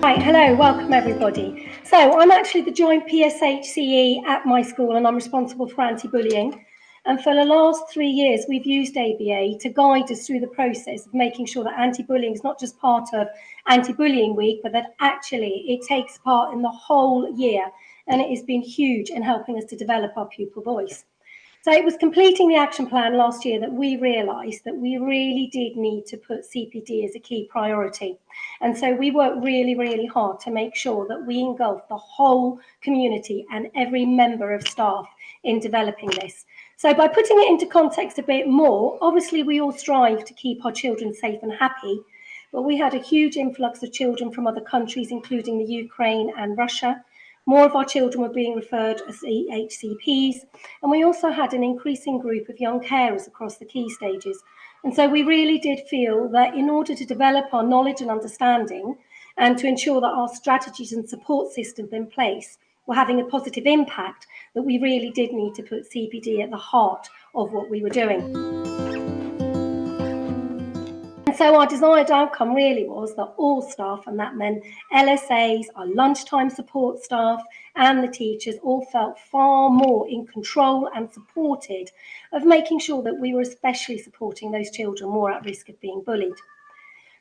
Right, hello, welcome everybody. So I'm actually the joint PSHCE at my school and I'm responsible for anti-bullying. And for the last 3 years, we've used ABA to guide us through the process of making sure that anti-bullying is not just part of anti-bullying week, but that actually it takes part in the whole year. And it has been huge in helping us to develop our pupil voice. So it was completing the action plan last year that we realised that we really did need to put CPD as a key priority. And so we worked really, really hard to make sure that we engulf the whole community and every member of staff in developing this. So by putting it into context a bit more, obviously we all strive to keep our children safe and happy, but we had a huge influx of children from other countries, including the Ukraine and Russia. More of our children were being referred as HCPs, and we also had an increasing group of young carers across the key stages. And so we really did feel that in order to develop our knowledge and understanding and to ensure that our strategies and support systems in place were having a positive impact, that we really did need to put CPD at the heart of what we were doing. And so our desired outcome really was that all staff, and that meant LSAs, our lunchtime support staff and the teachers, all felt far more in control and supported of making sure that we were especially supporting those children more at risk of being bullied.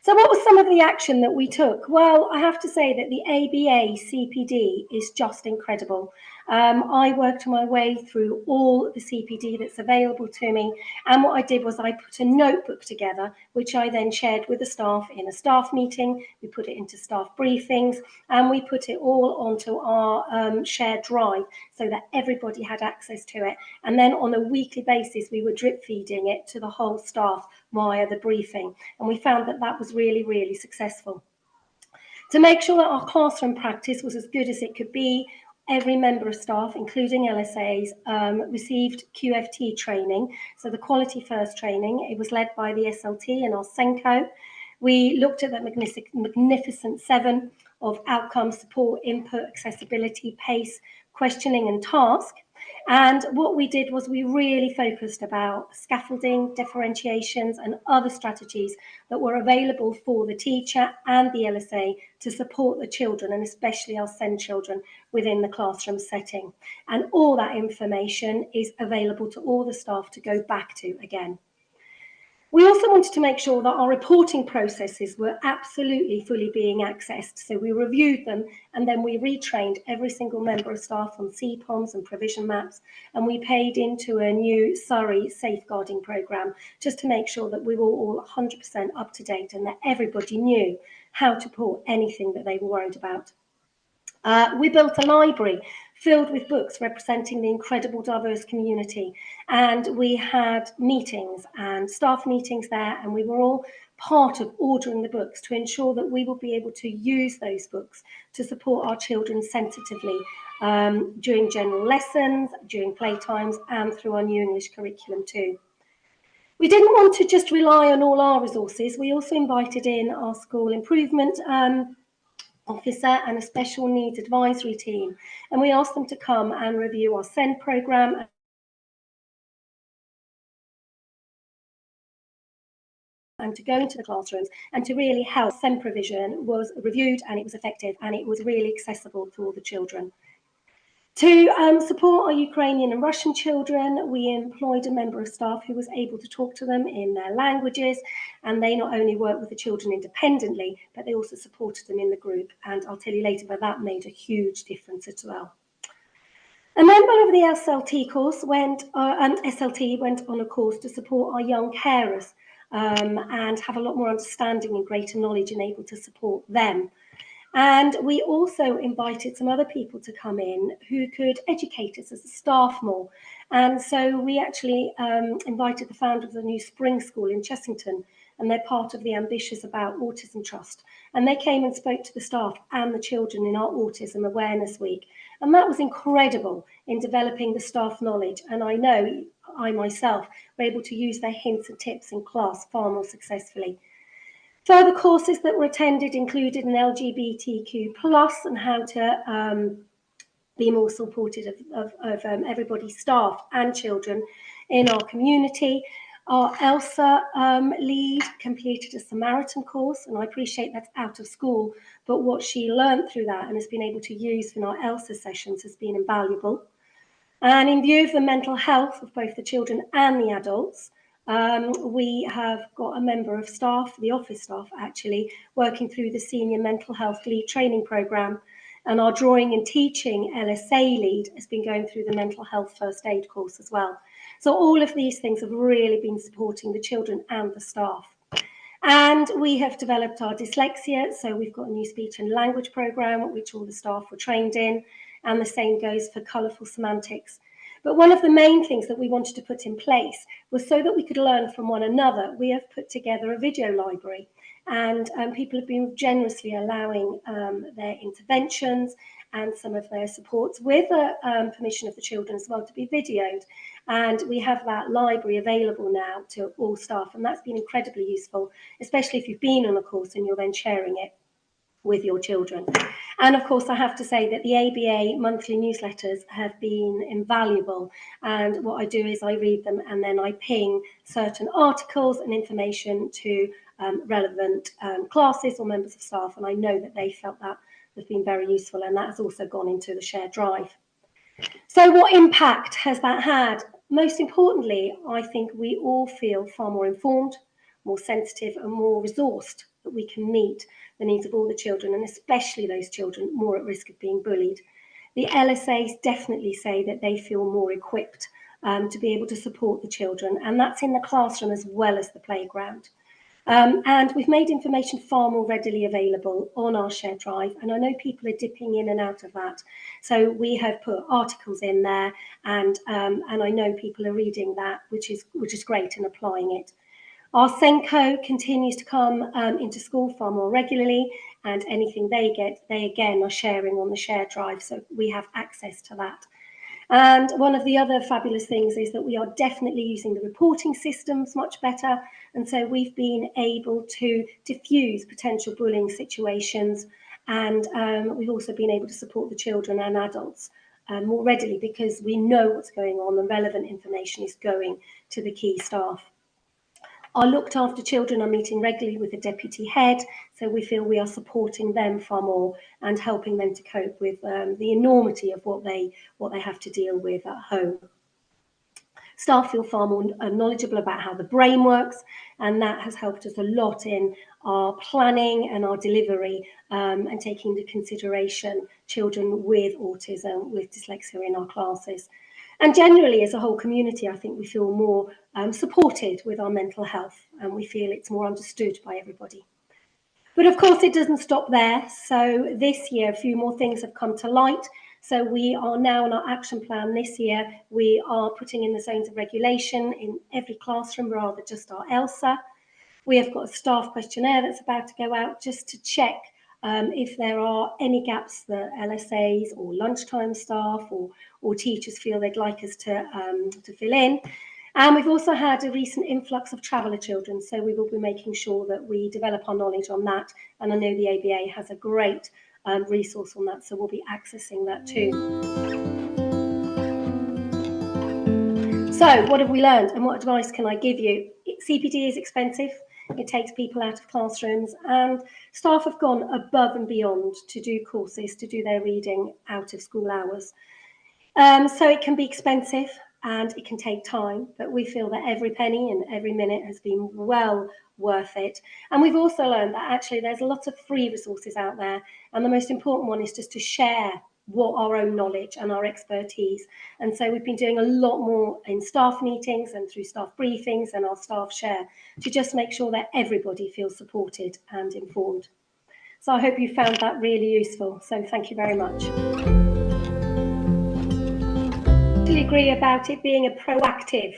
So what was some of the action that we took? Well, I have to say that the ABA CPD is just incredible. I worked my way through all the CPD that's available to me, and what I did was I put a notebook together, which I then shared with the staff in a staff meeting. We put it into staff briefings, and we put it all onto our shared drive so that everybody had access to it. And then on a weekly basis, we were drip feeding it to the whole staff via the briefing, and we found that that was really, really successful. To make sure that our classroom practice was as good as it could be, every member of staff, including LSAs, received QFT training, so the Quality First training. It was led by the SLT and our SENCO. We looked at that magnificent 7 of outcome, support, input, accessibility, pace, questioning and task. And what we did was we really focused about scaffolding, differentiations and other strategies that were available for the teacher and the LSA to support the children, and especially our SEND children within the classroom setting. And all that information is available to all the staff to go back to again. We also wanted to make sure that our reporting processes were absolutely fully being accessed. So we reviewed them and then we retrained every single member of staff on CPOMs and provision maps. And we paid into a new Surrey safeguarding programme just to make sure that we were all 100% up to date and that everybody knew how to report anything that they were worried about. We built a library filled with books representing the incredible diverse community, and we had meetings and staff meetings there, and we were all part of ordering the books to ensure that we will be able to use those books to support our children sensitively during general lessons, during playtimes, and through our new English curriculum too. We didn't want to just rely on all our resources. We also invited in our school improvement officer and a special needs advisory team, and we asked them to come and review our SEND programme and to go into the classrooms and to really help. SEND provision was reviewed and it was effective and it was really accessible to all the children. To support our Ukrainian and Russian children, we employed a member of staff who was able to talk to them in their languages, and they not only worked with the children independently, but they also supported them in the group, and I'll tell you later, but that made a huge difference as well. A member of the SLT went on a course to support our young carers and have a lot more understanding and greater knowledge and able to support them. And we also invited some other people to come in who could educate us as a staff more. And so we actually invited the founder of the new Spring School in Chessington, and they're part of the Ambitious About Autism Trust. And they came and spoke to the staff and the children in our Autism Awareness Week. And that was incredible in developing the staff knowledge. And I know I myself were able to use their hints and tips in class far more successfully. Further courses that were attended included an LGBTQ+ and how to be more supportive of everybody's staff and children in our community. Our ELSA lead completed a Samaritan course, and I appreciate that's out of school, but what she learned through that and has been able to use in our ELSA sessions has been invaluable. And in view of the mental health of both the children and the adults, we have got a member of staff, the office staff actually, working through the Senior Mental Health Lead Training Programme. And our Drawing and Teaching LSA lead has been going through the Mental Health First Aid course as well. So all of these things have really been supporting the children and the staff. And we have developed our dyslexia, so we've got a new speech and language programme, which all the staff were trained in, and the same goes for colourful semantics. But one of the main things that we wanted to put in place was so that we could learn from one another. We have put together a video library, and people have been generously allowing their interventions and some of their supports with permission of the children as well to be videoed. And we have that library available now to all staff, and that's been incredibly useful, especially if you've been on a course and you're then sharing it with your children. And of course, I have to say that the ABA monthly newsletters have been invaluable. And what I do is I read them and then I ping certain articles and information to relevant classes or members of staff. And I know that they felt that has been very useful, and that has also gone into the shared drive. So what impact has that had? Most importantly, I think we all feel far more informed, more sensitive and more resourced that we can meet the needs of all the children, and especially those children more at risk of being bullied. The LSAs definitely say that they feel more equipped to be able to support the children, and that's in the classroom as well as the playground. And we've made information far more readily available on our shared drive, and I know people are dipping in and out of that. So we have put articles in there, and I know people are reading that, which is great, and applying it. Our Senko continues to come into school far more regularly, and anything they get, they again are sharing on the shared drive, so we have access to that. And one of the other fabulous things is that we are definitely using the reporting systems much better. And so we've been able to diffuse potential bullying situations. And we've also been able to support the children and adults more readily, because we know what's going on and relevant information is going to the key staff. Our looked after children are meeting regularly with the deputy head, so we feel we are supporting them far more and helping them to cope with the enormity of what they have to deal with at home. Staff feel far more knowledgeable about how the brain works, and that has helped us a lot in our planning and our delivery, and taking into consideration children with autism, with dyslexia in our classes. And generally, as a whole community, I think we feel more supported with our mental health, and we feel it's more understood by everybody. But of course, it doesn't stop there. So this year, a few more things have come to light. So we are now in our action plan this year, we are putting in the zones of regulation in every classroom rather than just our ELSA. We have got a staff questionnaire that's about to go out just to check if there are any gaps that LSAs or lunchtime staff or teachers feel they'd like us to fill in. And we've also had a recent influx of traveller children, so we will be making sure that we develop our knowledge on that. And I know the ABA has a great resource on that, so we'll be accessing that too. So what have we learned, and what advice can I give you? CPD is expensive. It takes people out of classrooms, and staff have gone above and beyond to do courses, to do their reading out of school hours. So it can be expensive and it can take time, but we feel that every penny and every minute has been well worth it. And we've also learned that actually there's a lot of free resources out there, and the most important one is just to share what our own knowledge and our expertise. And so we've been doing a lot more in staff meetings and through staff briefings and our staff share to just make sure that everybody feels supported and informed. So I hope you found that really useful. So thank you very much. I totally agree about it being a proactive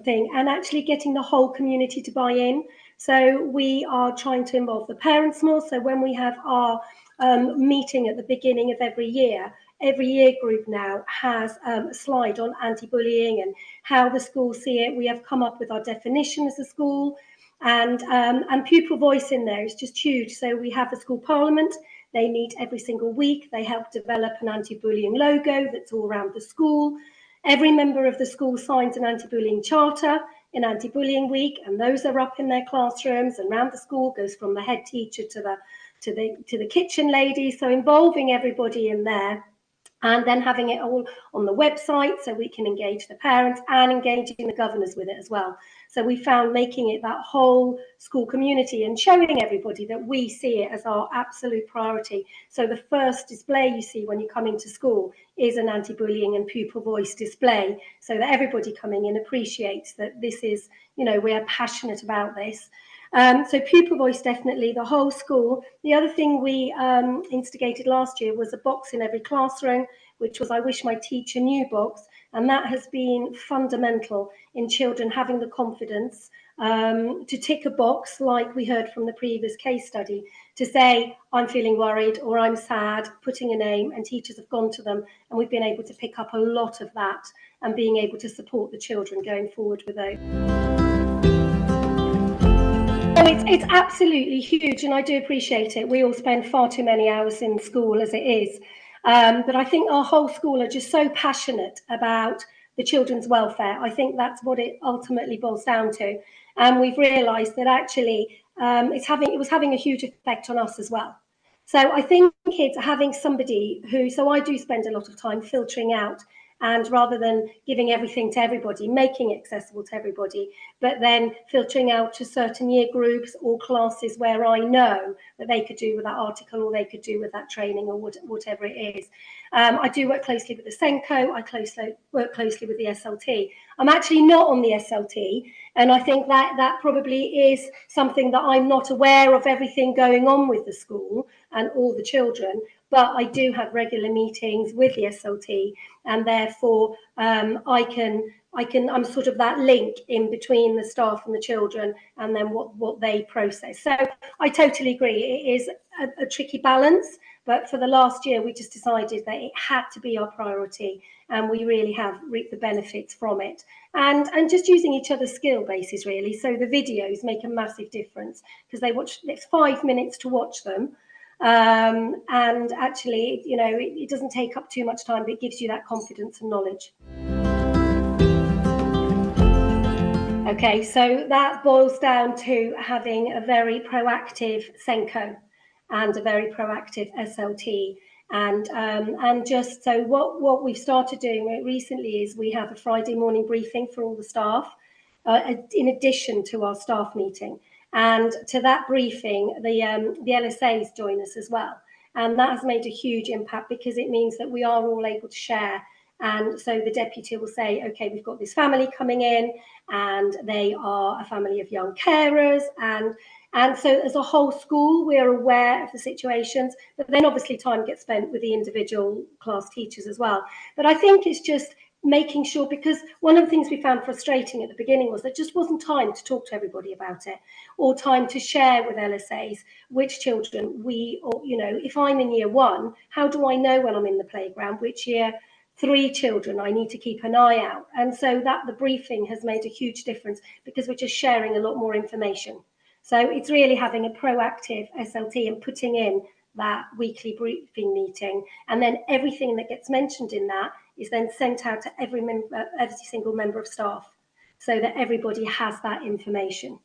thing, and actually getting the whole community to buy in. So we are trying to involve the parents more. So when we have our meeting at the beginning of every year group now has a slide on anti-bullying and how the schools see it. We have come up with our definition as a school, and pupil voice in there is just huge. So we have the school parliament. They meet every single week. They help develop an anti-bullying logo that's all around the school. Every member of the school signs an anti-bullying charter in anti-bullying week, and those are up in their classrooms and around the school, goes from the head teacher to the kitchen lady, so involving everybody in there. And then having it all on the website so we can engage the parents and engaging the governors with it as well. So we found making it that whole school community and showing everybody that we see it as our absolute priority. So the first display you see when you come into school is an anti-bullying and pupil voice display, so that everybody coming in appreciates that this is, you know, we're passionate about this. So pupil voice, definitely, the whole school. The other thing we instigated last year was a box in every classroom, which was I Wish My Teacher Knew box. And that has been fundamental in children having the confidence to tick a box, like we heard from the previous case study, to say, I'm feeling worried or I'm sad, putting a name, and teachers have gone to them. And we've been able to pick up a lot of that and being able to support the children going forward with those. It's absolutely huge, and I do appreciate it. We all spend far too many hours in school as it is. But I think our whole school are just so passionate about the children's welfare. I think that's what it ultimately boils down to. And we've realised that actually it was having a huge effect on us as well. So I think it's having somebody who, so I do spend a lot of time filtering out, and rather than giving everything to everybody, making it accessible to everybody, but then filtering out to certain year groups or classes where I know that they could do with that article or they could do with that training or whatever it is. I do work closely with the SENCO, I work closely with the SLT. I'm actually not on the SLT, and I think that probably is something that I'm not aware of everything going on with the school and all the children, but I do have regular meetings with the SLT, and therefore I'm sort of that link in between the staff and the children, and then what they process. So I totally agree. It is a tricky balance, but for the last year, we just decided that it had to be our priority, and we really have reaped the benefits from it. And just using each other's skill bases, really. So the videos make a massive difference because it's 5 minutes to watch them. And actually, you know, it doesn't take up too much time, but it gives you that confidence and knowledge. Okay, so that boils down to having a very proactive SENCO and a very proactive SLT. And just so what we've started doing recently is we have a Friday morning briefing for all the staff, in addition to our staff meeting. And to that briefing, the LSAs join us as well. And that has made a huge impact because it means that we are all able to share. And so the deputy will say, okay, we've got this family coming in and they are a family of young carers. And so as a whole school, we are aware of the situations, but then obviously time gets spent with the individual class teachers as well. But I think it's just making sure, because one of the things we found frustrating at the beginning was there just wasn't time to talk to everybody about it, or time to share with LSAs which children or, you know, if I'm in year 1, how do I know when I'm in the playground, which year 3 children I need to keep an eye out? And so that the briefing has made a huge difference because we're just sharing a lot more information. So it's really having a proactive SLT and putting in that weekly briefing meeting, and then everything that gets mentioned in that is then sent out to every single member of staff, so that everybody has that information.